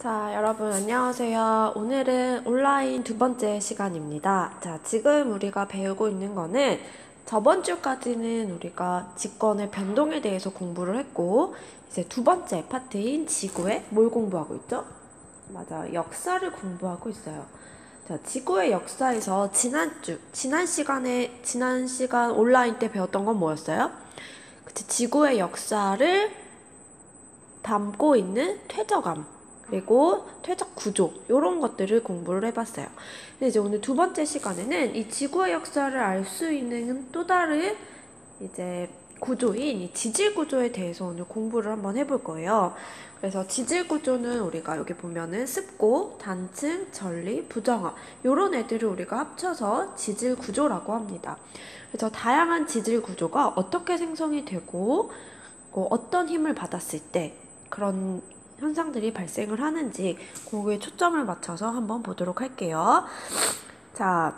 자, 여러분 안녕하세요. 오늘은 온라인 두 번째 시간입니다. 자, 지금 우리가 배우고 있는 거는 저번 주까지는 우리가 직권의 변동에 대해서 공부를 했고, 이제 두 번째 파트인 지구의 뭘 공부하고 있죠? 맞아, 역사를 공부하고 있어요. 자, 지구의 역사에서 지난 시간 온라인 때 배웠던 건 뭐였어요? 그치, 지구의 역사를 담고 있는 퇴적암, 그리고 퇴적 구조, 이런 것들을 공부를 해봤어요. 근데 이제 오늘 두 번째 시간에는 이 지구의 역사를 알 수 있는 또 다른 이제 구조인 이 지질 구조에 대해서 오늘 공부를 한번 해볼 거예요. 그래서 지질 구조는 우리가 여기 보면은 습고, 단층, 전리, 부정화 이런 애들을 우리가 합쳐서 지질 구조라고 합니다. 그래서 다양한 지질 구조가 어떻게 생성이 되고 어떤 힘을 받았을 때 그런 현상들이 발생을 하는지 거기에 초점을 맞춰서 한번 보도록 할게요. 자,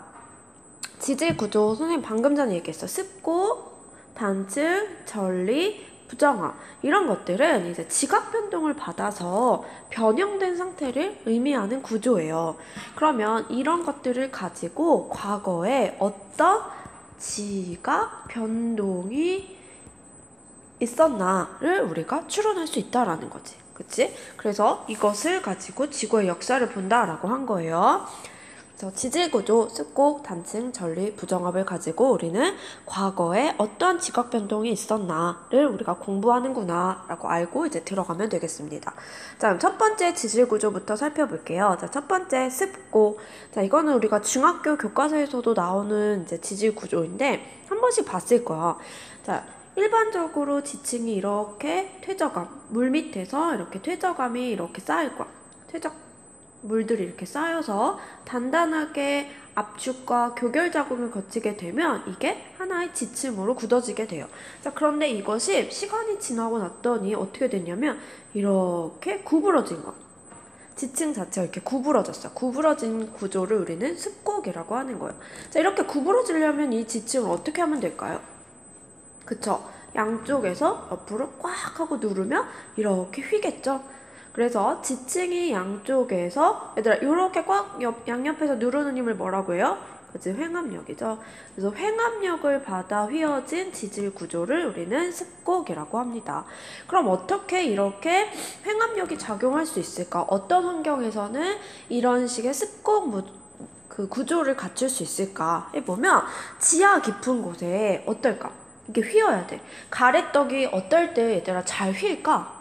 지질 구조 선생님 방금 전에 얘기했어. 습고, 단층, 전리, 부정화 이런 것들은 이제 지각 변동을 받아서 변형된 상태를 의미하는 구조예요. 그러면 이런 것들을 가지고 과거에 어떤 지각 변동이 있었나를 우리가 추론할 수 있다라는 거지. 그치? 그래서 이것을 가지고 지구의 역사를 본다라고 한 거예요. 그래서 지질구조, 습고, 단층, 전리, 부정합을 가지고 우리는 과거에 어떠한 지각 변동이 있었나를 우리가 공부하는구나 라고 알고 이제 들어가면 되겠습니다. 자, 그럼 첫 번째 지질구조부터 살펴볼게요. 자, 첫 번째 습고. 자, 이거는 우리가 중학교 교과서에서도 나오는 이제 지질구조인데 한 번씩 봤을 거야. 자, 일반적으로 지층이 이렇게 퇴적암, 물 밑에서 이렇게 퇴적암이 이렇게 쌓일 거야. 물들이 이렇게 쌓여서 단단하게 압축과 교결 작업을 거치게 되면 이게 하나의 지층으로 굳어지게 돼요. 자, 그런데 이것이 시간이 지나고 났더니 어떻게 됐냐면 이렇게 구부러진 거야. 지층 자체가 이렇게 구부러졌어. 구부러진 구조를 우리는 습곡이라고 하는 거예요. 자, 이렇게 구부러지려면 이 지층을 어떻게 하면 될까요? 그쵸? 양쪽에서 옆으로 꽉 하고 누르면 이렇게 휘겠죠? 그래서 지층이 양쪽에서 얘들아 이렇게 꽉 양옆에서 누르는 힘을 뭐라고 해요? 그치? 횡압력이죠. 그래서 횡압력을 받아 휘어진 지질 구조를 우리는 습곡이라고 합니다. 그럼 어떻게 이렇게 횡압력이 작용할 수 있을까? 어떤 환경에서는 이런 식의 습곡 그 구조를 갖출 수 있을까 해보면 지하 깊은 곳에 어떨까? 이게 휘어야 돼. 가래떡이 어떨 때 얘들아 잘 휠까?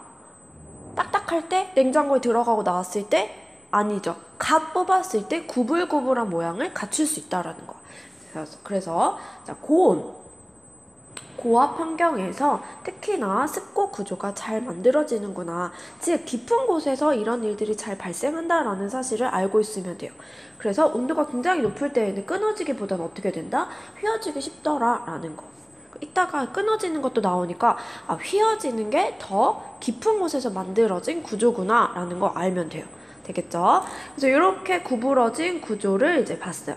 딱딱할 때? 냉장고에 들어가고 나왔을 때? 아니죠. 갓 뽑았을 때 구불구불한 모양을 갖출 수 있다라는 거야. 그래서 자, 고압 환경에서 특히나 습곡 구조가 잘 만들어지는구나. 즉 깊은 곳에서 이런 일들이 잘 발생한다라는 사실을 알고 있으면 돼요. 그래서 온도가 굉장히 높을 때에는 끊어지기보다는 어떻게 된다? 휘어지기 쉽더라라는 거. 이따가 끊어지는 것도 나오니까 휘어지는 게 더 깊은 곳에서 만들어진 구조구나 라는 거 알면 돼요. 되겠죠? 그래서 이렇게 구부러진 구조를 이제 봤어요.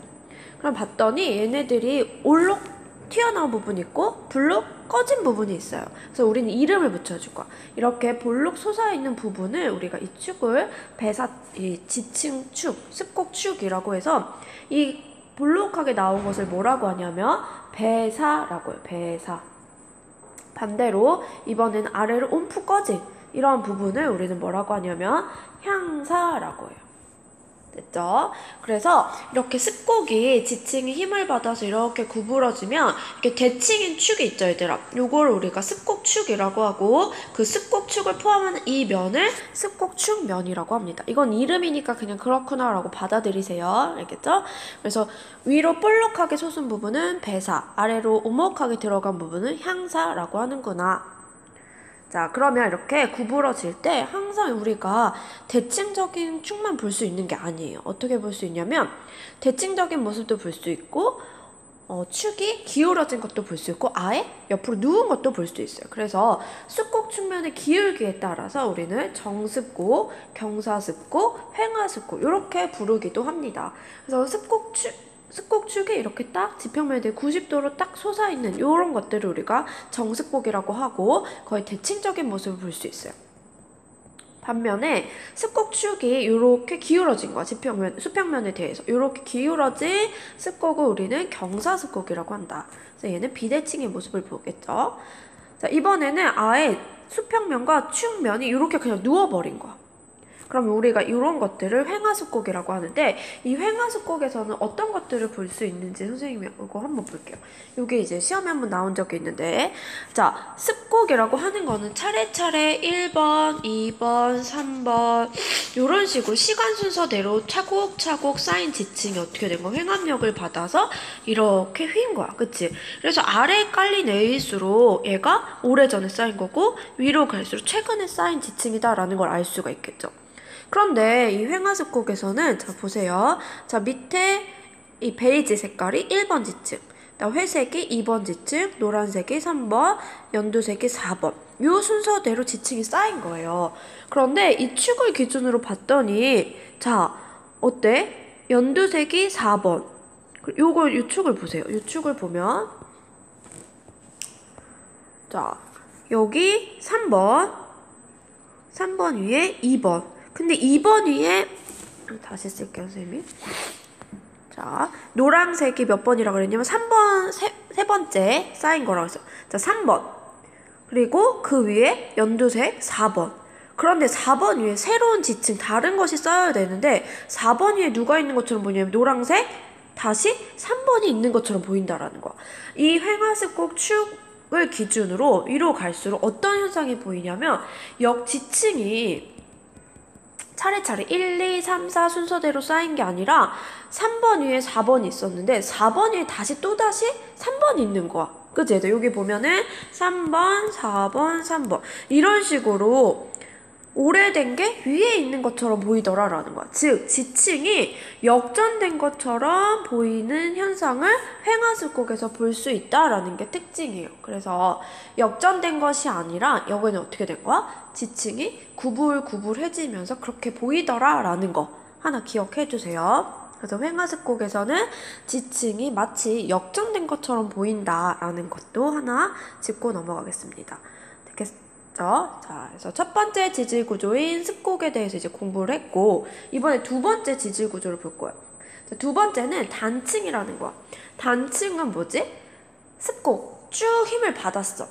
그럼 봤더니 얘네들이 올록 튀어나온 부분이 있고 볼록 꺼진 부분이 있어요. 그래서 우리는 이름을 붙여줄 거야. 이렇게 볼록 솟아있는 부분을 우리가 이 축을 이 지층축, 습곡축이라고 해서 이 볼록하게 나온 것을 뭐라고 하냐면 배사라고 해요. 배사. 반대로 이번엔 아래로 움푹 꺼진 이런 부분을 우리는 뭐라고 하냐면 향사라고 해요. 됐죠? 그래서 이렇게 습곡이 지층이 힘을 받아서 이렇게 구부러지면 이렇게 대칭인 축이 있죠, 얘들아. 요걸 우리가 습곡축이라고 하고 그 습곡축을 포함하는 이 면을 습곡축면이라고 합니다. 이건 이름이니까 그냥 그렇구나 라고 받아들이세요. 알겠죠? 그래서 위로 볼록하게 솟은 부분은 배사, 아래로 오목하게 들어간 부분은 향사라고 하는구나. 자, 그러면 이렇게 구부러질 때 항상 우리가 대칭적인 축만 볼 수 있는 게 아니에요. 어떻게 볼 수 있냐면 대칭적인 모습도 볼 수 있고 축이 기울어진 것도 볼 수 있고 아예 옆으로 누운 것도 볼 수 있어요. 그래서 습곡 측면의 기울기에 따라서 우리는 정습고, 경사습고, 횡하습고 이렇게 부르기도 합니다. 그래서 습곡축이 이렇게 딱 지평면에 90도로 딱 솟아있는 이런 것들을 우리가 정습곡이라고 하고 거의 대칭적인 모습을 볼 수 있어요. 반면에 습곡축이 이렇게 기울어진 거야. 수평면에 대해서. 이렇게 기울어진 습곡을 우리는 경사습곡이라고 한다. 그래서 얘는 비대칭의 모습을 보겠죠. 자, 이번에는 아예 수평면과 축면이 이렇게 그냥 누워버린 거야. 그럼 우리가 이런 것들을 횡하습곡이라고 하는데, 이 횡하습곡에서는 어떤 것들을 볼 수 있는지 선생님이 이거 한번 볼게요. 이게 이제 시험에 한번 나온 적이 있는데, 자, 습곡이라고 하는 거는 차례차례 1번, 2번, 3번 이런 식으로 시간 순서대로 차곡차곡 쌓인 지층이 어떻게 된 거야? 횡압력을 받아서 이렇게 휜 거야. 그치? 그래서 아래에 깔린 A일수록 얘가 오래전에 쌓인 거고, 위로 갈수록 최근에 쌓인 지층이다라는 걸 알 수가 있겠죠. 그런데 이 횡하습곡에서는 자 보세요. 자 밑에 이 베이지 색깔이 1번 지층, 회색이 2번 지층, 노란색이 3번, 연두색이 4번. 요 순서대로 지층이 쌓인 거예요. 그런데 이 축을 기준으로 봤더니 자 어때? 연두색이 4번. 요 축을 보세요. 요 축을 보면 자 여기 3번 위에 2번. 근데 2번 위에 다시 쓸게요, 선생님이. 자, 노란색이 몇 번이라고 그랬냐면 3번, 세 번째 쌓인 거라고 했어요. 자, 3번. 그리고 그 위에 연두색 4번. 그런데 4번 위에 새로운 지층, 다른 것이 쌓여야 되는데 4번 위에 누가 있는 것처럼 보이냐면 노란색 다시 3번이 있는 것처럼 보인다라는 거야. 이 횡하습곡 축을 기준으로 위로 갈수록 어떤 현상이 보이냐면 지층이 차례차례 1, 2, 3, 4 순서대로 쌓인 게 아니라 3번 위에 4번이 있었는데 4번 위에 또다시 3번이 있는 거야. 그치? 여기 보면은 3번, 4번, 3번 이런 식으로 오래된 게 위에 있는 것처럼 보이더라라는 거야. 즉 지층이 역전된 것처럼 보이는 현상을 횡하습곡에서 볼 수 있다라는 게 특징이에요. 그래서 역전된 것이 아니라 여기는 어떻게 된 거야? 지층이 구불구불해지면서 그렇게 보이더라라는 거 하나 기억해 주세요. 그래서 횡하습곡에서는 지층이 마치 역전된 것처럼 보인다라는 것도 하나 짚고 넘어가겠습니다. 자, 그래서 첫 번째 지질 구조인 습곡에 대해서 이제 공부를 했고, 이번에 두 번째 지질 구조를 볼 거예요. 자, 두 번째는 단층이라는 거야. 단층은 뭐지? 습곡 쭉 힘을 받았어.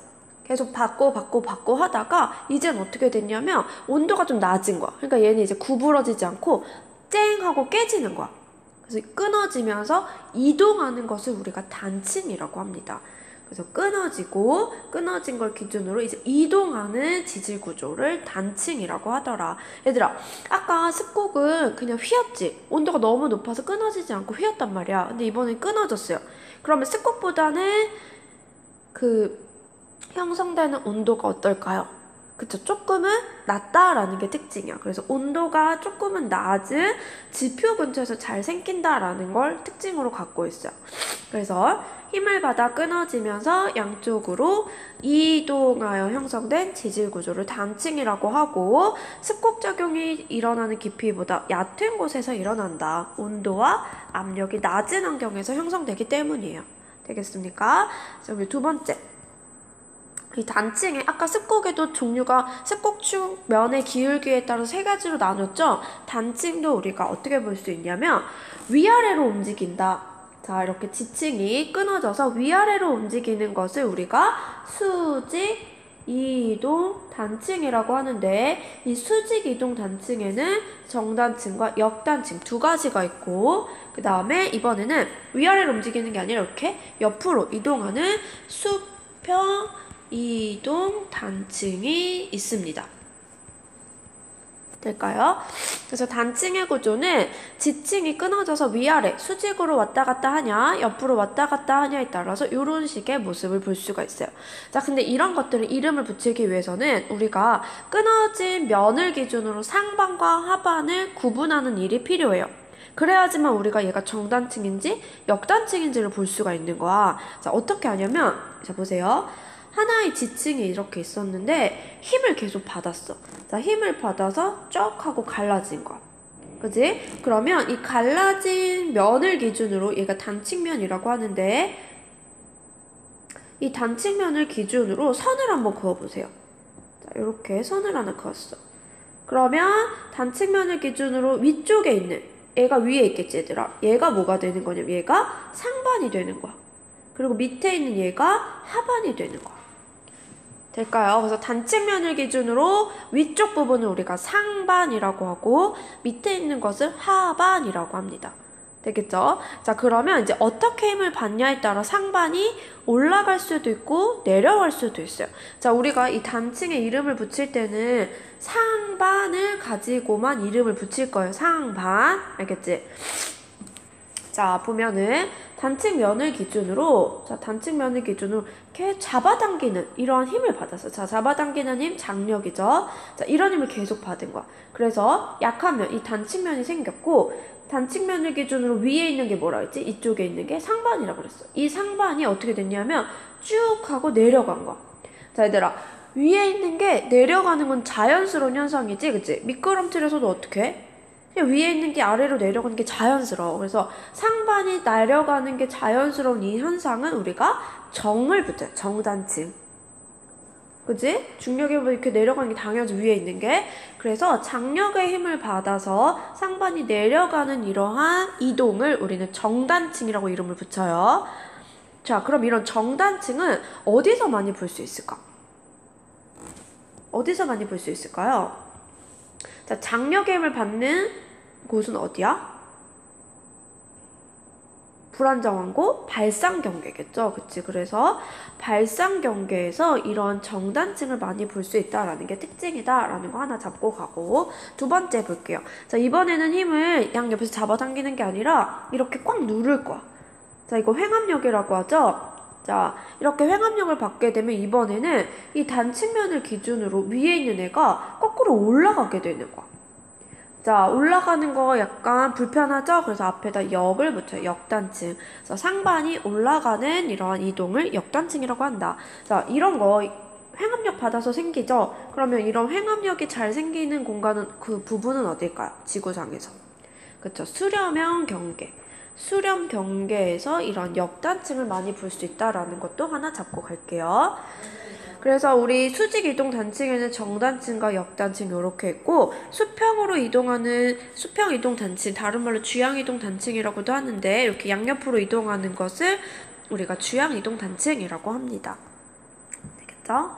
계속 받고 하다가 이젠 어떻게 됐냐면 온도가 좀 낮은 거야. 그러니까 얘는 이제 구부러지지 않고 쨍 하고 깨지는 거야. 그래서 끊어지면서 이동하는 것을 우리가 단층이라고 합니다. 그래서 끊어진 걸 기준으로 이제 이동하는 지질 구조를 단층이라고 하더라. 얘들아, 아까 습곡은 그냥 휘었지? 온도가 너무 높아서 끊어지지 않고 휘었단 말이야. 근데 이번엔 끊어졌어요. 그러면 습곡보다는 형성되는 온도가 어떨까요? 그쵸? 조금은 낮다라는 게 특징이야. 그래서 온도가 조금은 낮은 지표 근처에서 잘 생긴다라는 걸 특징으로 갖고 있어요. 그래서 힘을 받아 끊어지면서 양쪽으로 이동하여 형성된 지질 구조를 단층이라고 하고, 습곡 작용이 일어나는 깊이보다 얕은 곳에서 일어난다. 온도와 압력이 낮은 환경에서 형성되기 때문이에요. 되겠습니까? 자, 우리 두 번째. 이 단층에 아까 습곡에도 종류가 습곡축 면의 기울기에 따라 세 가지로 나눴죠? 단층도 우리가 어떻게 볼 수 있냐면 위아래로 움직인다. 자, 이렇게 지층이 끊어져서 위아래로 움직이는 것을 우리가 수직 이동 단층이라고 하는데, 이 수직 이동 단층에는 정단층과 역단층 두 가지가 있고, 그 다음에 이번에는 위아래로 움직이는 게 아니라 이렇게 옆으로 이동하는 수평 이동 단층이 있습니다. 될까요? 그래서 단층의 구조는 지층이 끊어져서 위아래 수직으로 왔다 갔다 하냐 옆으로 왔다 갔다 하냐에 따라서 이런 식의 모습을 볼 수가 있어요. 자, 근데 이런 것들을 이름을 붙이기 위해서는 우리가 끊어진 면을 기준으로 상반과 하반을 구분하는 일이 필요해요. 그래야지만 우리가 얘가 정단층인지 역단층인지를 볼 수가 있는 거야. 자, 어떻게 하냐면, 자, 보세요. 하나의 지층이 이렇게 있었는데 힘을 계속 받았어. 자, 힘을 받아서 쭉 하고 갈라진 거야. 그지? 그러면 이 갈라진 면을 기준으로 얘가 단층면이라고 하는데, 이 단층면을 기준으로 선을 한번 그어보세요. 자, 이렇게 선을 하나 그었어. 그러면 단측면을 기준으로 위쪽에 있는 얘가 위에 있겠지 얘들아. 얘가 뭐가 되는 거냐면 얘가 상반이 되는 거야. 그리고 밑에 있는 얘가 하반이 되는 거야. 될까요? 그래서 단측면을 기준으로 위쪽 부분을 우리가 상반이라고 하고 밑에 있는 것을 하반이라고 합니다. 되겠죠? 자, 그러면 이제 어떻게 힘을 받냐에 따라 상반이 올라갈 수도 있고 내려갈 수도 있어요. 자, 우리가 이 단층에 이름을 붙일 때는 상반을 가지고만 이름을 붙일 거예요. 상반. 알겠지? 자, 보면은 단측면을 기준으로 이렇게 잡아당기는 이러한 힘을 받았어. 자, 잡아당기는 힘 장력이죠. 자, 이런 힘을 계속 받은 거야. 그래서 약한 면, 이 단측면이 생겼고 단측면을 기준으로 위에 있는 게 뭐라 했지? 이쪽에 있는 게 상반이라고 그랬어. 이 상반이 어떻게 됐냐면 쭉 하고 내려간 거야. 자, 얘들아, 위에 있는 게 내려가는 건 자연스러운 현상이지, 그치? 미끄럼틀에서도 어떻게 해? 그냥 위에 있는 게 아래로 내려가는 게 자연스러워. 그래서 상반이 내려가는 게 자연스러운 이 현상은 우리가 정을 붙여요. 정단층. 그치? 중력에 보면 이렇게 내려가는 게 당연하죠. 위에 있는 게. 그래서 장력의 힘을 받아서 상반이 내려가는 이러한 이동을 우리는 정단층이라고 이름을 붙여요. 자, 그럼 이런 정단층은 어디서 많이 볼 수 있을까? 어디서 많이 볼 수 있을까요? 자, 장력의 힘을 받는 곳은 어디야? 불안정한고 발상경계겠죠. 그치? 그래서 발상경계에서 이런 정단층을 많이 볼 수 있다라는 게 특징이다라는 거 하나 잡고 가고, 두 번째 볼게요. 자, 이번에는 힘을 양옆에서 잡아당기는 게 아니라 이렇게 꽉 누를 거야. 자, 이거 횡압력이라고 하죠. 자, 이렇게 횡압력을 받게 되면 이번에는 이 단측면을 기준으로 위에 있는 애가 거꾸로 올라가게 되는 거야. 자, 올라가는 거 약간 불편하죠? 그래서 앞에다 역을 붙여요. 역단층. 그래서 상반이 올라가는 이러한 이동을 역단층이라고 한다. 자, 이런 거 횡압력 받아서 생기죠? 그러면 이런 횡압력이 잘 생기는 공간은, 그 부분은 어딜까요? 지구상에서. 그쵸? 수렴형 경계. 수렴 경계에서 이런 역단층을 많이 볼 수 있다라는 것도 하나 잡고 갈게요. 그래서 우리 수직 이동 단층에는 정단층과 역단층 이렇게 있고, 수평으로 이동하는 수평 이동 단층, 다른 말로 주양 이동 단층이라고도 하는데, 이렇게 양옆으로 이동하는 것을 우리가 주양 이동 단층이라고 합니다. 되겠죠?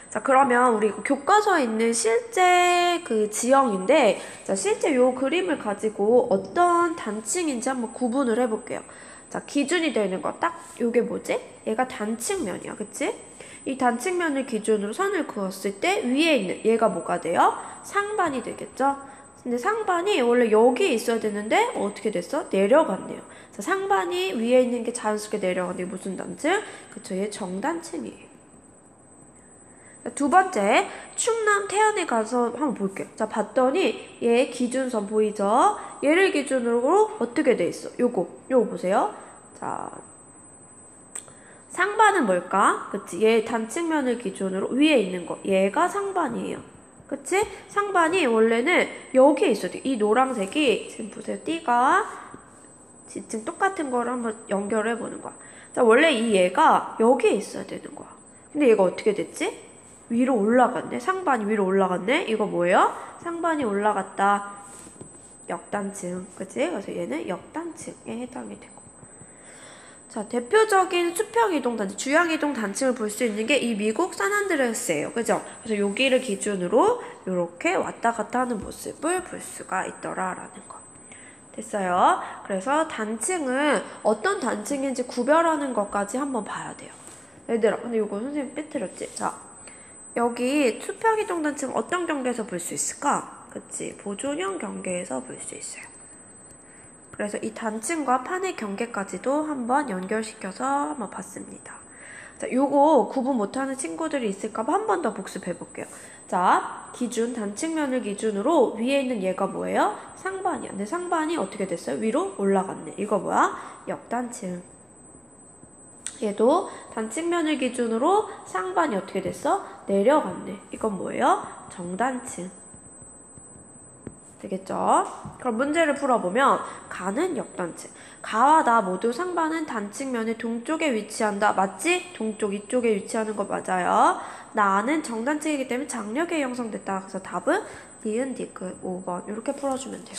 자, 그러면 우리 교과서에 있는 실제 그 지형인데, 자, 실제 요 그림을 가지고 어떤 단층인지 한번 구분을 해볼게요. 자, 기준이 되는 거 딱 요게 뭐지? 얘가 단층면이야, 그치? 이 단측면을 기준으로 선을 그었을 때 위에 있는 얘가 뭐가 돼요? 상반이 되겠죠? 근데 상반이 원래 여기에 있어야 되는데 어떻게 됐어? 내려갔네요. 자, 상반이 위에 있는 게 자연스럽게 내려가는 게 무슨 단층? 그쵸, 얘 정단층이에요. 두 번째, 충남 태안에 가서 한번 볼게요. 자, 봤더니 얘 기준선 보이죠? 얘를 기준으로 어떻게 돼 있어? 요거 보세요. 자, 상반은 뭘까? 그치? 얘 단측면을 기준으로 위에 있는 거. 얘가 상반이에요. 그치? 상반이 원래는 여기에 있어야 돼. 이 노란색이, 지금 보세요. 띠가 지금 똑같은 거를 한번 연결해 보는 거야. 자, 원래 이 얘가 여기에 있어야 되는 거야. 근데 얘가 어떻게 됐지? 위로 올라갔네. 상반이 위로 올라갔네. 이거 뭐예요? 상반이 올라갔다. 역단층. 그치? 그래서 얘는 역단층에 해당이 되고. 자, 대표적인 수평이동단층, 주양이동단층을 볼 수 있는 게 이 미국 산안드레아스예요. 그죠? 그래서 여기를 기준으로 이렇게 왔다 갔다 하는 모습을 볼 수가 있더라라는 거. 됐어요? 그래서 단층은 어떤 단층인지 구별하는 것까지 한번 봐야 돼요. 얘들아, 근데 이거 선생님 삐뚤었지? 자, 여기 수평이동단층 어떤 경계에서 볼 수 있을까? 그치? 보존형 경계에서 볼 수 있어요. 그래서 이 단층과 판의 경계까지도 한번 연결시켜서 한번 봤습니다. 자, 요거 구분 못하는 친구들이 있을까봐 한 번 더 복습해 볼게요. 자, 기준, 단층면을 기준으로 위에 있는 얘가 뭐예요? 상반이야. 근데 상반이 어떻게 됐어요? 위로 올라갔네. 이거 뭐야? 역단층. 얘도 단층면을 기준으로 상반이 어떻게 됐어? 내려갔네. 이건 뭐예요? 정단층. 되겠죠? 그럼 문제를 풀어보면 가는 역단층. 가와 나 모두 상반은 단층면의 동쪽에 위치한다. 맞지? 동쪽 이쪽에 위치하는 거 맞아요. 나는 정단층이기 때문에 장력에 형성됐다. 그래서 답은 니은 디귿 5번 이렇게 풀어주면 돼요.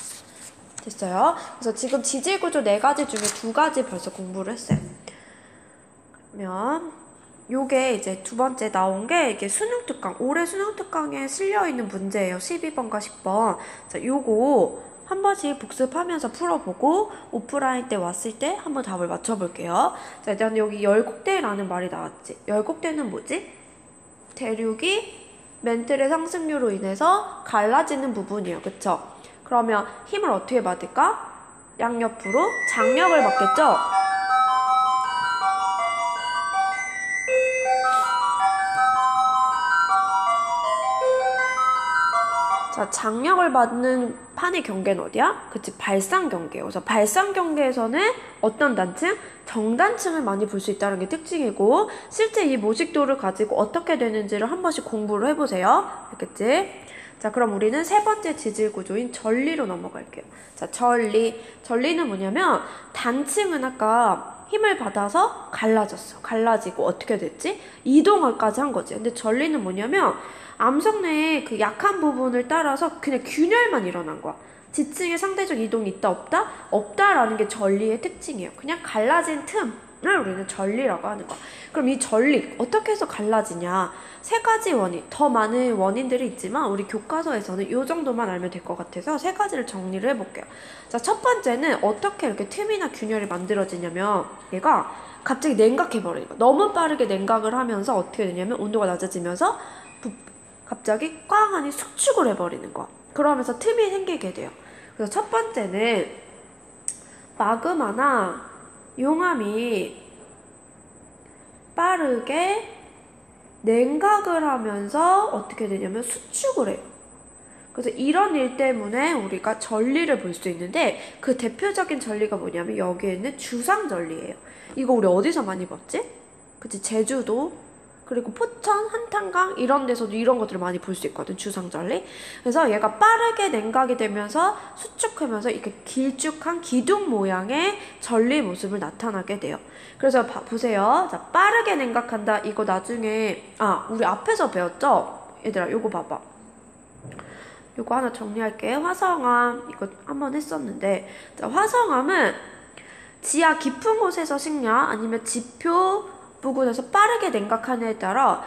됐어요? 그래서 지금 지질구조 4가지 중에 2가지 벌써 공부를 했어요. 그러면 요게 이제 두 번째 나온 게 이게 수능특강, 올해 수능특강에 실려있는 문제예요. 12번과 10번. 자, 요거 한 번씩 복습하면서 풀어보고 오프라인 때 왔을 때 한번 답을 맞춰볼게요. 자, 일단 여기 열곡대라는 말이 나왔지. 열곡대는 뭐지? 대륙이 맨틀의 상승률로 인해서 갈라지는 부분이에요. 그쵸? 그러면 힘을 어떻게 받을까? 양옆으로 장력을 받겠죠? 자, 장력을 받는 판의 경계는 어디야? 그치, 발상 경계예요. 그래서 발상 경계에서는 어떤 단층? 정단층을 많이 볼 수 있다는 게 특징이고, 실제 이 모식도를 가지고 어떻게 되는지를 한 번씩 공부를 해보세요. 알겠지? 자, 그럼 우리는 세 번째 지질 구조인 전리로 넘어갈게요. 자, 전리는 뭐냐면 단층은 아까 힘을 받아서 갈라졌어. 갈라지고 어떻게 됐지? 이동을까지 한 거지. 근데 전리는 뭐냐면 암석 내의 그 약한 부분을 따라서 그냥 균열만 일어난 거야. 지층에 상대적 이동이 있다 없다? 없다라는 게 전리의 특징이에요. 그냥 갈라진 틈을 우리는 전리라고 하는 거야. 그럼 이 전리 어떻게 해서 갈라지냐? 3가지 원인, 더 많은 원인들이 있지만 우리 교과서에서는 이 정도만 알면 될 것 같아서 3가지를 정리를 해볼게요. 자, 첫 번째는 어떻게 이렇게 틈이나 균열이 만들어지냐면 얘가 갑자기 냉각해버리는 거야. 너무 빠르게 냉각을 하면서 어떻게 되냐면 온도가 낮아지면서 갑자기 꽝 하니 수축을 해버리는 거야. 그러면서 틈이 생기게 돼요. 그래서 첫 번째는 마그마나 용암이 빠르게 냉각을 하면서 어떻게 되냐면 수축을 해요. 그래서 이런 일 때문에 우리가 전리를 볼 수 있는데 그 대표적인 전리가 뭐냐면 여기에 있는 주상전리예요. 이거 우리 어디서 많이 봤지? 그치, 제주도 그리고 포천, 한탄강 이런 데서도 이런 것들을 많이 볼 수 있거든, 주상전리. 그래서 얘가 빠르게 냉각이 되면서 수축하면서 이렇게 길쭉한 기둥 모양의 전리 모습을 나타나게 돼요. 그래서 보세요. 자, 빠르게 냉각한다. 이거 나중에 우리 앞에서 배웠죠? 얘들아, 요거 봐봐. 요거 하나 정리할게. 화성암 이거 한번 했었는데, 자, 화성암은 지하 깊은 곳에서 식냐 아니면 지표 부근에서 빠르게 냉각하느냐에 따라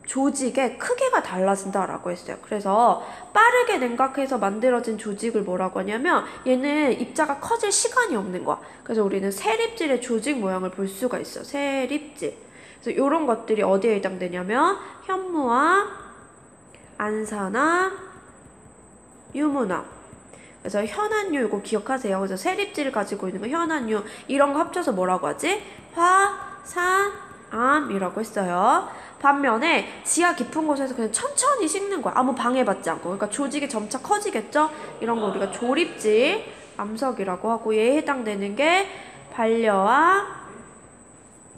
조직의 크기가 달라진다라고 했어요. 그래서 빠르게 냉각해서 만들어진 조직을 뭐라고 하냐면 얘는 입자가 커질 시간이 없는 거야. 그래서 우리는 세립질의 조직 모양을 볼 수가 있어. 세립질. 그래서 이런 것들이 어디에 해당되냐면 현무암, 안산암, 유문암. 그래서 현안유 이거 기억하세요. 그래서 세립질을 가지고 있는 거 현안유 이런 거 합쳐서 뭐라고 하지? 화산암이라고 했어요. 반면에 지하 깊은 곳에서 그냥 천천히 식는 거야. 아무 방해받지 않고. 그러니까 조직이 점차 커지겠죠? 이런 거 우리가 조립질 암석이라고 하고, 얘에 해당되는 게 반려암,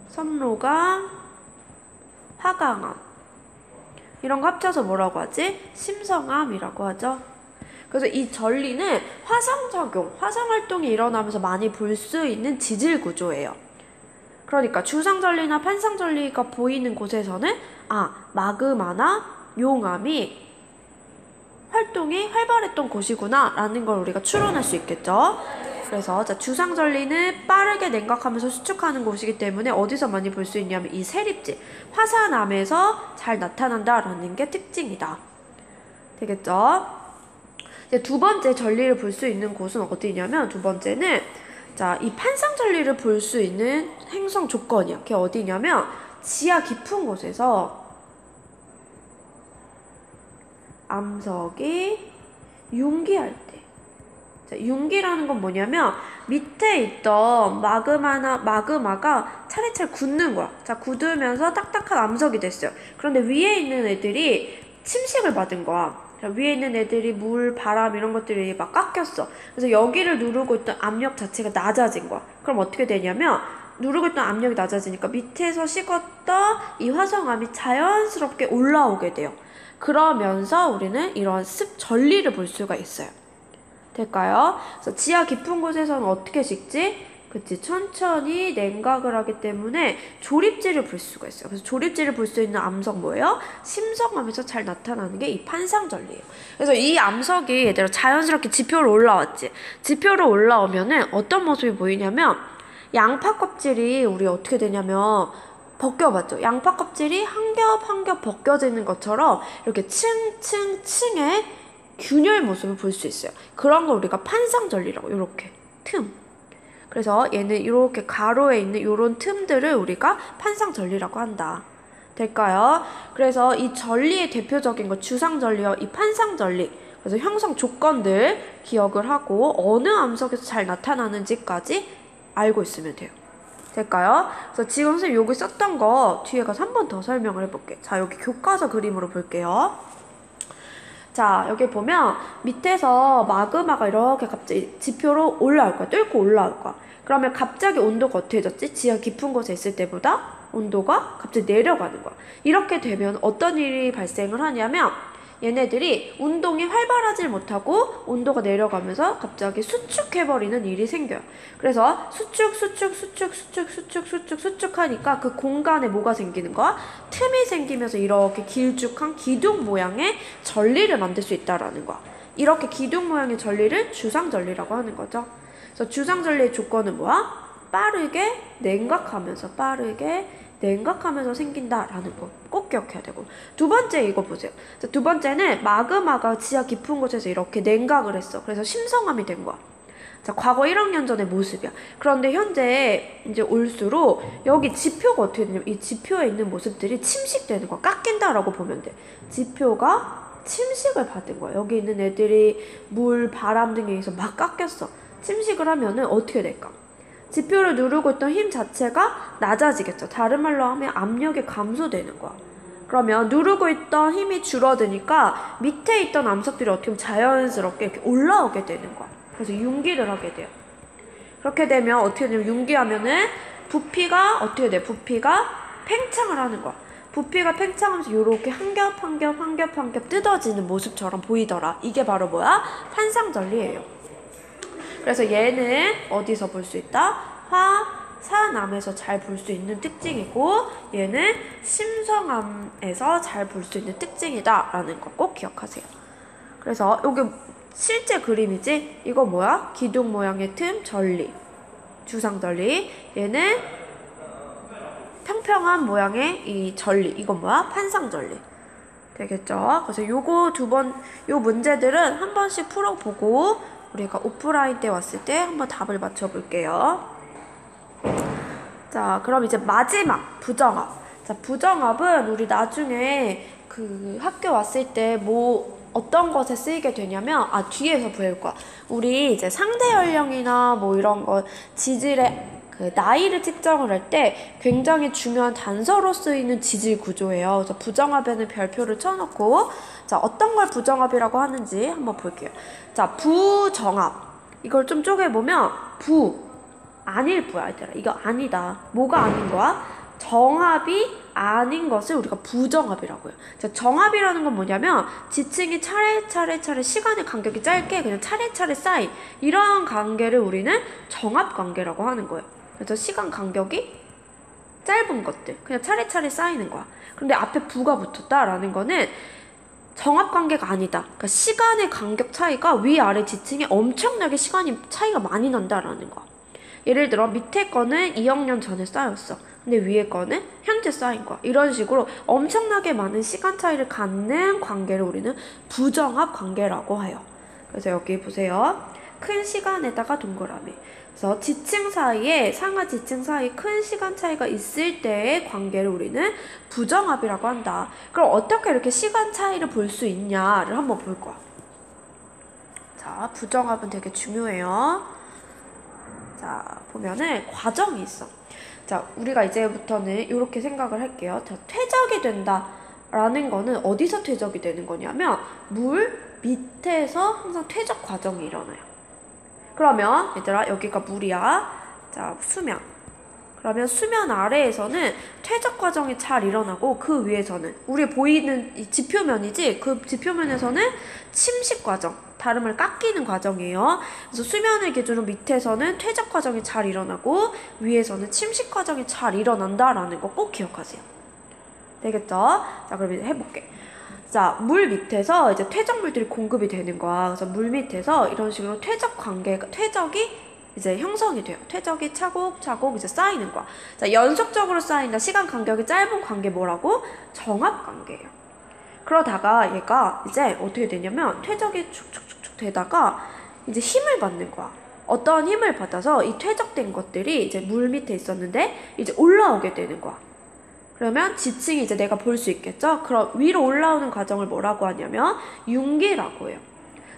선로강, 화강암 이런 거 합쳐서 뭐라고 하지? 심성암이라고 하죠. 그래서 이 전리는 화성작용, 화성활동이 일어나면서 많이 볼 수 있는 지질 구조예요. 그러니까 주상전리나 판상전리가 보이는 곳에서는 마그마나 용암이 활동이 활발했던 곳이구나 라는 걸 우리가 추론할 수 있겠죠. 그래서 자, 주상전리는 빠르게 냉각하면서 수축하는 곳이기 때문에 어디서 많이 볼 수 있냐면 이 세립질, 화산암에서 잘 나타난다라는 게 특징이다. 되겠죠? 이제 두 번째 전리를 볼 수 있는 곳은 어디냐면, 두 번째는 자, 이 판상전리를 볼 수 있는 행성 조건이야. 그게 어디냐면 지하 깊은 곳에서 암석이 융기할 때. 자, 융기라는 건 뭐냐면 밑에 있던 마그마가 차례차례 굳는 거야. 자, 굳으면서 딱딱한 암석이 됐어요. 그런데 위에 있는 애들이 침식을 받은 거야. 자, 위에 있는 애들이 물, 바람 이런 것들이 막 깎였어. 그래서 여기를 누르고 있던 압력 자체가 낮아진 거야. 그럼 어떻게 되냐면 누르고 있던 압력이 낮아지니까 밑에서 식었던 이 화성암이 자연스럽게 올라오게 돼요. 그러면서 우리는 이런 전리를 볼 수가 있어요. 될까요? 그래서 지하 깊은 곳에서는 어떻게 식지? 그치, 천천히 냉각을 하기 때문에 조립지를 볼 수가 있어요. 그래서 조립지를 볼 수 있는 암석 뭐예요? 심성암에서 잘 나타나는 게 이 판상전리예요. 그래서 이 암석이 얘들아 자연스럽게 지표로 올라왔지. 지표로 올라오면은 어떤 모습이 보이냐면 양파 껍질이 우리 어떻게 되냐면 벗겨봤죠. 양파 껍질이 한 겹 한 겹 벗겨지는 것처럼 이렇게 층층층의 균열 모습을 볼 수 있어요. 그런 걸 우리가 판상전리라고, 이렇게 틈. 그래서 얘는 이렇게 가로에 있는 이런 틈들을 우리가 판상전리라고 한다. 될까요? 그래서 이 전리의 대표적인 거 주상전리와 이 판상전리, 그래서 형성 조건들 기억을 하고 어느 암석에서 잘 나타나는지까지 알고 있으면 돼요. 될까요? 그래서 지금 선생님 여기 썼던 거 뒤에 가서 한 번 더 설명을 해볼게요. 자, 여기 교과서 그림으로 볼게요. 자, 여기 보면 밑에서 마그마가 이렇게 갑자기 지표로 올라올 거야. 뚫고 올라올 거야. 그러면 갑자기 온도가 어떻게 해졌지? 지하 깊은 곳에 있을 때보다 온도가 갑자기 내려가는 거야. 이렇게 되면 어떤 일이 발생을 하냐면 얘네들이 운동이 활발하지 못하고 온도가 내려가면서 갑자기 수축해버리는 일이 생겨요. 그래서 수축 하니까 그 공간에 뭐가 생기는 거야? 틈이 생기면서 이렇게 길쭉한 기둥 모양의 전리를 만들 수 있다라는 거야. 이렇게 기둥 모양의 전리를 주상전리라고 하는 거죠. 그래서 주상전리의 조건은 뭐야? 빠르게 냉각하면서 생긴다라는 거 꼭 기억해야 되고, 두 번째 이거 보세요. 자, 두 번째는 마그마가 지하 깊은 곳에서 이렇게 냉각을 했어. 그래서 심성암이 된 거야. 자, 과거 1학년 전의 모습이야. 그런데 현재 이제 올수록 여기 지표가 어떻게 되냐면 이 지표에 있는 모습들이 침식되는 거야. 깎인다라고 보면 돼. 지표가 침식을 받은 거야. 여기 있는 애들이 물, 바람 등에 의해서 막 깎였어. 침식을 하면은 어떻게 될까? 지표를 누르고 있던 힘 자체가 낮아지겠죠. 다른 말로 하면 압력이 감소되는 거야. 그러면 누르고 있던 힘이 줄어드니까 밑에 있던 암석들이 어떻게 보면 자연스럽게 이렇게 올라오게 되는 거야. 그래서 융기를 하게 돼요. 그렇게 되면 어떻게 되냐면 융기하면은 부피가 어떻게 돼? 부피가 팽창을 하는 거야. 부피가 팽창하면서 이렇게 한 겹 한 겹 뜯어지는 모습처럼 보이더라. 이게 바로 뭐야? 판상전리예요. 그래서 얘는 어디서 볼 수 있다? 화산암에서 잘 볼 수 있는 특징이고 얘는 심성암에서 잘 볼 수 있는 특징이다 라는 거 꼭 기억하세요. 그래서 여기 실제 그림이지? 이거 뭐야? 기둥 모양의 틈, 전리, 주상전리. 얘는 평평한 모양의 이 전리, 이건 뭐야? 판상전리. 되겠죠? 그래서 요 문제들은 한 번씩 풀어보고 우리가 오프라인 때 왔을 때 한번 답을 맞춰볼게요. 자, 그럼 이제 마지막 부정합. 자, 부정합은 우리 나중에 그 학교 왔을 때 뭐 어떤 것에 쓰이게 되냐면 뒤에서 배울 거야. 우리 이제 상대 연령이나 뭐 이런 거 지질의 그 나이를 측정을 할 때 굉장히 중요한 단서로 쓰이는 지질 구조예요. 그래서 부정합에는 별표를 쳐놓고, 자, 어떤 걸 부정합이라고 하는지 한번 볼게요. 자, 부정합. 이걸 좀 쪼개보면 아닐 뿐이야, 얘들아. 이거 아니다. 뭐가 아닌 거야? 정합이 아닌 것을 우리가 부정합이라고 해요. 자, 정합이라는 건 뭐냐면 지층이 차례 시간의 간격이 짧게 그냥 차례 쌓인 이런 관계를 우리는 정합 관계라고 하는 거예요. 그래서 시간 간격이 짧은 것들 그냥 차례 쌓이는 거야. 근데 앞에 부가 붙었다라는 거는 정합 관계가 아니다. 그러니까 시간의 간격 차이가 위아래 지층에 엄청나게 시간이 차이가 많이 난다라는 거야. 예를 들어 밑에 거는 2학년 전에 쌓였어. 근데 위에 거는 현재 쌓인 거야. 이런 식으로 엄청나게 많은 시간 차이를 갖는 관계를 우리는 부정합 관계라고 해요. 그래서 여기 보세요. 큰 시간에다가 동그라미. 그래서 지층 사이에 상하 지층 사이에 큰 시간 차이가 있을 때의 관계를 우리는 부정합이라고 한다. 그럼 어떻게 이렇게 시간 차이를 볼 수 있냐를 한번 볼 거야. 자, 부정합은 되게 중요해요. 자, 보면은 과정이 있어. 자, 우리가 이제부터는 이렇게 생각을 할게요. 자, 퇴적이 된다라는 거는 어디서 퇴적이 되는 거냐면 물 밑에서 항상 퇴적 과정이 일어나요. 그러면 얘들아 여기가 물이야. 자, 수면. 그러면 수면 아래에서는 퇴적 과정이 잘 일어나고 그 위에서는 우리 보이는 이 지표면이지 그 지표면에서는 침식 과정. 다름을 깎이는 과정이에요. 그래서 수면을 기준으로 밑에서는 퇴적 과정이 잘 일어나고 위에서는 침식 과정이 잘 일어난다라는 거 꼭 기억하세요. 되겠죠? 자, 그럼 이제 해볼게. 자, 물 밑에서 이제 퇴적물들이 공급이 되는 거야. 그래서 물 밑에서 이런 식으로 퇴적이 이제 형성이 돼요. 퇴적이 차곡차곡 이제 쌓이는 거야. 자, 연속적으로 쌓인다. 시간 간격이 짧은 관계 뭐라고? 정압 관계예요. 그러다가 얘가 이제 어떻게 되냐면 퇴적이 축축축축 되다가 이제 힘을 받는 거야. 어떤 힘을 받아서 이 퇴적된 것들이 이제 물 밑에 있었는데 이제 올라오게 되는 거야. 그러면 지층이 이제 내가 볼 수 있겠죠? 그럼 위로 올라오는 과정을 뭐라고 하냐면 융기라고 해요.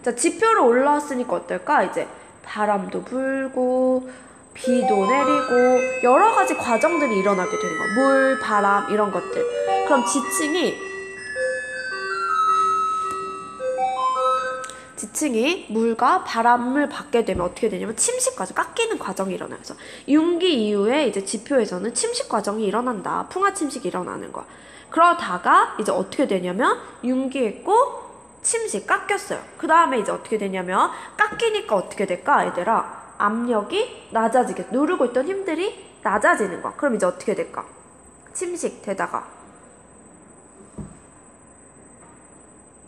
자, 지표로 올라왔으니까 어떨까? 이제 바람도 불고 비도 내리고 여러 가지 과정들이 일어나게 되는 거야. 물, 바람 이런 것들. 그럼 지층이 물과 바람을 받게 되면 어떻게 되냐면 침식 과정, 깎이는 과정이 일어나요. 그래서 융기 이후에 이제 지표에서는 침식 과정이 일어난다. 풍화 침식이 일어나는 거야. 그러다가 이제 어떻게 되냐면 융기했고 침식 깎였어요. 그 다음에 이제 어떻게 되냐면 깎이니까 어떻게 될까? 얘들아, 압력이 낮아지게, 누르고 있던 힘들이 낮아지는 거야. 그럼 이제 어떻게 될까? 침식 되다가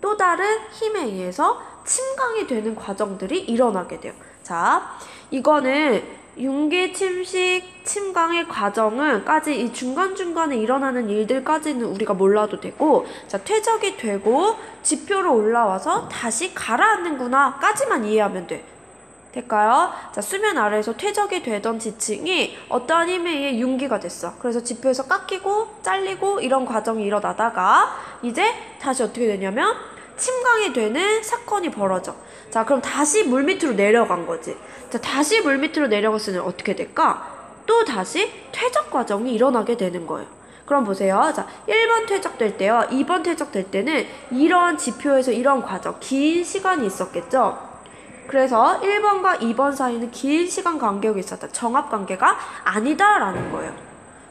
또 다른 힘에 의해서 침강이 되는 과정들이 일어나게 돼요. 자, 이거는 융기, 침식, 침강의 과정은까지 이 중간중간에 일어나는 일들까지는 우리가 몰라도 되고, 자, 퇴적이 되고 지표로 올라와서 다시 가라앉는구나 까지만 이해하면 돼. 될까요? 자, 수면 아래에서 퇴적이 되던 지층이 어떠한 힘에 의해 융기가 됐어. 그래서 지표에서 깎이고 잘리고 이런 과정이 일어나다가 이제 다시 어떻게 되냐면 침강이 되는 사건이 벌어져. 자, 그럼 다시 물밑으로 내려간 거지. 자, 다시 물밑으로 내려갔으면 어떻게 될까? 또 다시 퇴적 과정이 일어나게 되는 거예요. 그럼 보세요. 자, 1번 퇴적될 때요, 2번 퇴적될 때는 이런 지표에서 이런 과정, 긴 시간이 있었겠죠? 그래서 1번과 2번 사이는 긴 시간 간격이 있었다. 정압 관계가 아니다라는 거예요.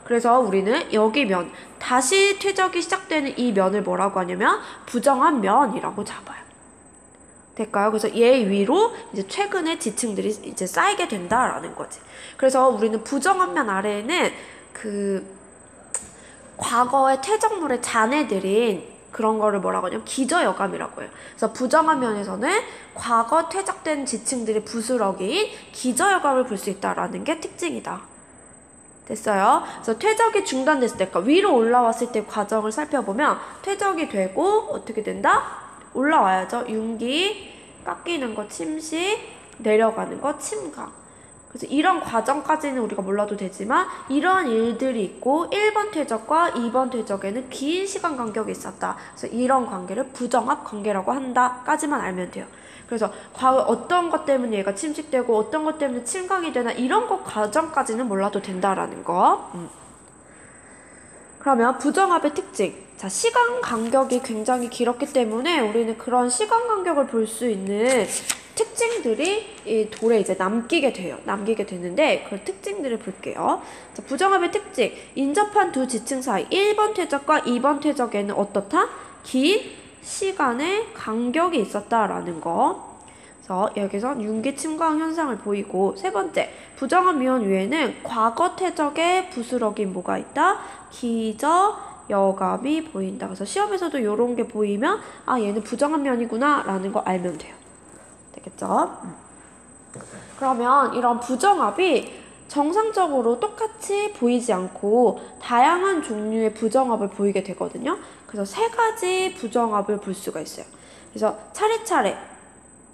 그래서 우리는 여기 면, 다시 퇴적이 시작되는 이 면을 뭐라고 하냐면 부정한 면이라고 잡아요. 될까요? 그래서 얘 위로 이제 최근에 지층들이 이제 쌓이게 된다라는 거지. 그래서 우리는 부정한 면 아래에는 그 과거의 퇴적물의 잔해들인 그런 거를 뭐라고 하냐면 기저여감이라고 해요. 그래서 부정한 면에서는 과거 퇴적된 지층들의 부스러기인 기저여감을 볼 수 있다라는 게 특징이다. 됐어요? 그래서 퇴적이 중단됐을 때, 그러니까 위로 올라왔을 때 과정을 살펴보면 퇴적이 되고 어떻게 된다? 올라와야죠. 융기, 깎이는 거 침식, 내려가는 거 침강. 그래서 이런 과정까지는 우리가 몰라도 되지만 이러한 일들이 있고 1번 퇴적과 2번 퇴적에는 긴 시간 간격이 있었다. 그래서 이런 관계를 부정합 관계라고 한다까지만 알면 돼요. 그래서 과거 어떤 것 때문에 얘가 침식되고 어떤 것 때문에 침강이 되나 이런 것 과정까지는 몰라도 된다라는 거. 그러면 부정합의 특징. 자, 시간 간격이 굉장히 길었기 때문에 우리는 그런 시간 간격을 볼 수 있는 특징들이 이 돌에 이제 남기게 되는데 그 특징들을 볼게요. 자, 부정합의 특징. 인접한 두 지층 사이 1번 퇴적과 2번 퇴적에는 어떻다? 긴 시간의 간격이 있었다라는 거. 그래서 여기서 융기 침강 현상을 보이고, 세 번째, 부정합 미원 위에는 과거 퇴적의 부스러기 뭐가 있다? 기저 여감이 보인다. 그래서 시험에서도 이런 게 보이면 아, 얘는 부정합 면이구나 라는 거 알면 돼요. 되겠죠? 그러면 이런 부정합이 정상적으로 똑같이 보이지 않고 다양한 종류의 부정합을 보이게 되거든요. 그래서 세 가지 부정합을 볼 수가 있어요. 그래서 차례차례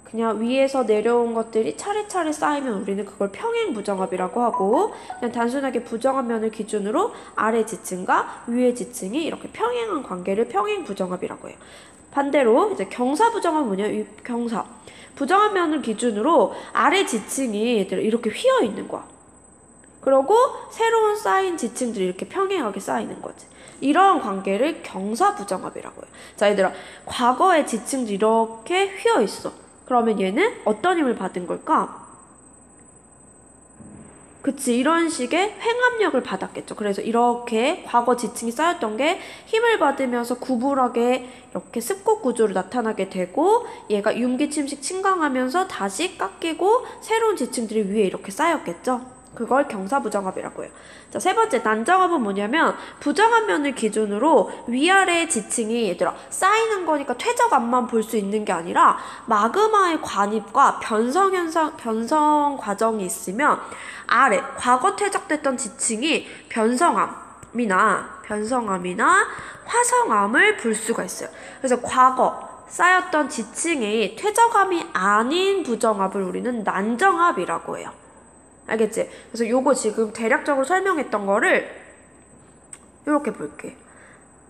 그냥 위에서 내려온 것들이 차례차례 쌓이면 우리는 그걸 평행 부정합이라고 하고, 그냥 단순하게 부정합 면을 기준으로 아래 지층과 위의 지층이 이렇게 평행한 관계를 평행 부정합이라고 해요. 반대로 이제 경사 부정합은 뭐냐? 경사. 부정합 면을 기준으로 아래 지층이 이렇게 휘어 있는 거야. 그리고 새로운 쌓인 지층들이 이렇게 평행하게 쌓이는 거지. 이러한 관계를 경사 부정합이라고 해요. 자, 얘들아, 과거의 지층들이 이렇게 휘어 있어. 그러면 얘는 어떤 힘을 받은 걸까? 그치, 이런 식의 횡압력을 받았겠죠. 그래서 이렇게 과거 지층이 쌓였던 게 힘을 받으면서 구불하게 이렇게 습곡 구조로 나타나게 되고, 얘가 융기 침식 침강하면서 다시 깎이고 새로운 지층들이 위에 이렇게 쌓였겠죠. 그걸 경사부정압이라고 해요. 자, 세 번째 난정압은 뭐냐면 부정압면을 기준으로 위아래 지층이 얘들아 쌓이는 거니까 퇴적압만 볼 수 있는 게 아니라 마그마의 관입과 변성 과정이 있으면 아래 과거 퇴적됐던 지층이 변성암이나 화성암을 볼 수가 있어요. 그래서 과거 쌓였던 지층이 퇴적암이 아닌 부정압을 우리는 난정압이라고 해요. 알겠지? 그래서 요거 지금 대략적으로 설명했던 거를 이렇게 볼게.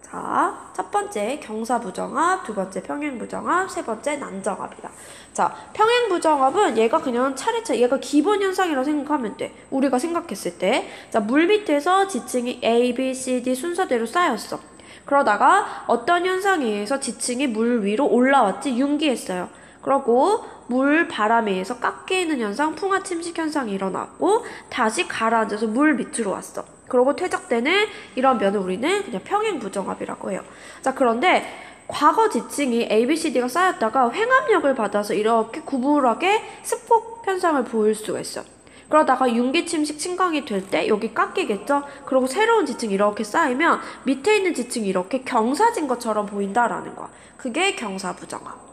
자, 첫 번째 경사부정압, 두 번째 평행부정압, 세 번째 난정압이다. 자, 평행부정압은 얘가 그냥 차례차례 얘가 기본 현상이라고 생각하면 돼. 우리가 생각했을 때. 자, 물 밑에서 지층이 A, B, C, D 순서대로 쌓였어. 그러다가 어떤 현상에 의해서 지층이 물 위로 올라왔지, 융기했어요. 그러고 물 바람에 의해서 깎이는 현상, 풍화 침식 현상이 일어나고 다시 가라앉아서 물 밑으로 왔어. 그러고 퇴적되는 이런 면을 우리는 그냥 평행부정압이라고 해요. 자, 그런데 과거 지층이 A, B, C, D가 쌓였다가 횡압력을 받아서 이렇게 구불하게 습곡 현상을 보일 수가 있어. 그러다가 융기 침식 침강이 될 때 여기 깎이겠죠? 그리고 새로운 지층이 이렇게 쌓이면 밑에 있는 지층이 이렇게 경사진 것처럼 보인다라는 거야. 그게 경사부정압.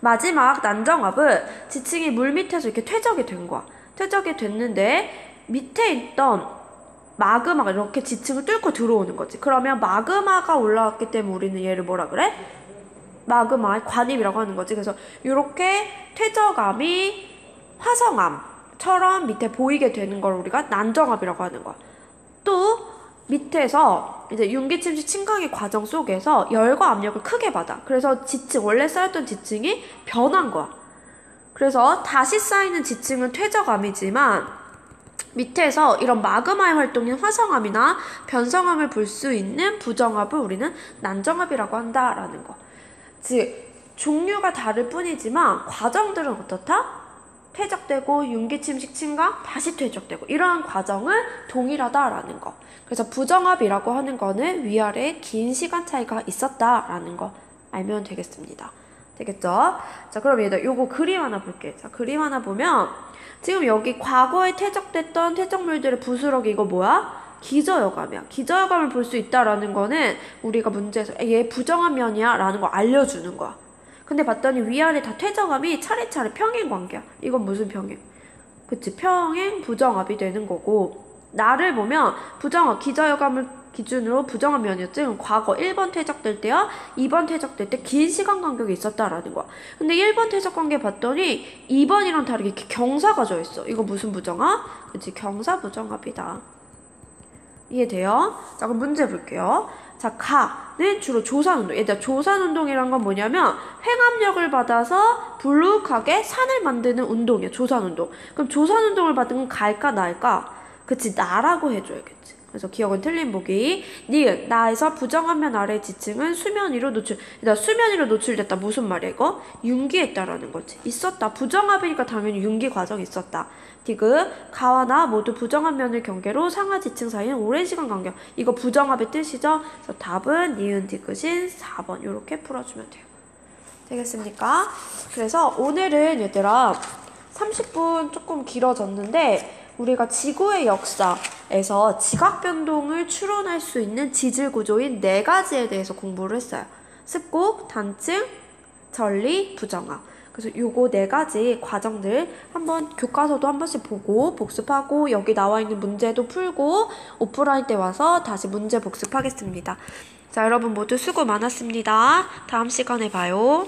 마지막 난정압은 지층이 물 밑에서 이렇게 퇴적이 된 거야. 퇴적이 됐는데 밑에 있던 마그마가 이렇게 지층을 뚫고 들어오는 거지. 그러면 마그마가 올라왔기 때문에 우리는 얘를 뭐라 그래? 마그마의 관입이라고 하는 거지. 그래서 이렇게 퇴적암이 화성암처럼 밑에 보이게 되는 걸 우리가 난정압이라고 하는 거야. 또 밑에서 이제 융기 침식 침강의 과정 속에서 열과 압력을 크게 받아. 그래서 지층, 원래 쌓였던 지층이 변한 거야. 그래서 다시 쌓이는 지층은 퇴적암이지만 밑에서 이런 마그마의 활동인 화성암이나 변성암을 볼 수 있는 부정압을 우리는 난정압이라고 한다라는 거. 즉 종류가 다를 뿐이지만 과정들은 어떻다? 퇴적되고 융기 침식 침강 다시 퇴적되고 이러한 과정은 동일하다라는 거. 그래서 부정압이라고 하는 거는 위아래에 긴 시간 차이가 있었다라는 거 알면 되겠습니다. 되겠죠? 자, 그럼 얘들 요거 그림 하나 볼게. 자, 그림 하나 보면 지금 여기 과거에 퇴적됐던 퇴적물들의 부스러기 이거 뭐야? 기저여감이야. 기저여감을 볼 수 있다라는 거는 우리가 문제에서 얘 부정한 면이야 라는 거 알려주는 거야. 근데 봤더니 위아래 다 퇴적함이 차례차례 평행관계야. 이건 무슨 평행? 그치, 평행 부정압이 되는 거고, 나를 보면 부정압, 기저여감을 기준으로 부정한 면이었지. 그럼 과거 1번 퇴적될 때와 2번 퇴적될 때 긴 시간 간격이 있었다라는 거야. 근데 1번 퇴적 관계 봤더니 2번이랑 다르게 이렇게 경사가 져 있어. 이거 무슨 부정압? 그치, 경사 부정압이다. 이해돼요? 자, 그럼 문제 볼게요. 자, 가는 주로 조산운동. 얘들아, 조산운동이란 건 뭐냐면 횡압력을 받아서 불룩하게 산을 만드는 운동이야. 조산운동. 그럼 조산운동을 받은 건 가일까 나일까? 그치, 나라고 해줘야겠지. 그래서 기억은 틀린 보기. 니은, 나에서 부정한 면 아래 지층은 수면 위로 노출. 얘들아, 수면 위로 노출됐다. 무슨 말이야 이거? 융기했다라는 거지. 있었다. 부정압이니까 당연히 융기 과정이 있었다. 디귿, 가와 나 모두 부정한 면을 경계로 상하 지층 사이는 오랜 시간 간격. 이거 부정압의 뜻이죠? 그래서 답은 니은 디귿인 4번. 이렇게 풀어주면 돼요. 되겠습니까? 그래서 오늘은 얘들아 30분 조금 길어졌는데 우리가 지구의 역사에서 지각변동을 추론할 수 있는 지질 구조인 4가지에 대해서 공부를 했어요. 습곡, 단층, 전리, 부정압. 그래서 요거 4가지 과정들 한번 교과서도 한 번씩 보고 복습하고 여기 나와 있는 문제도 풀고 오프라인 때 와서 다시 문제 복습하겠습니다. 자, 여러분 모두 수고 많았습니다. 다음 시간에 봐요.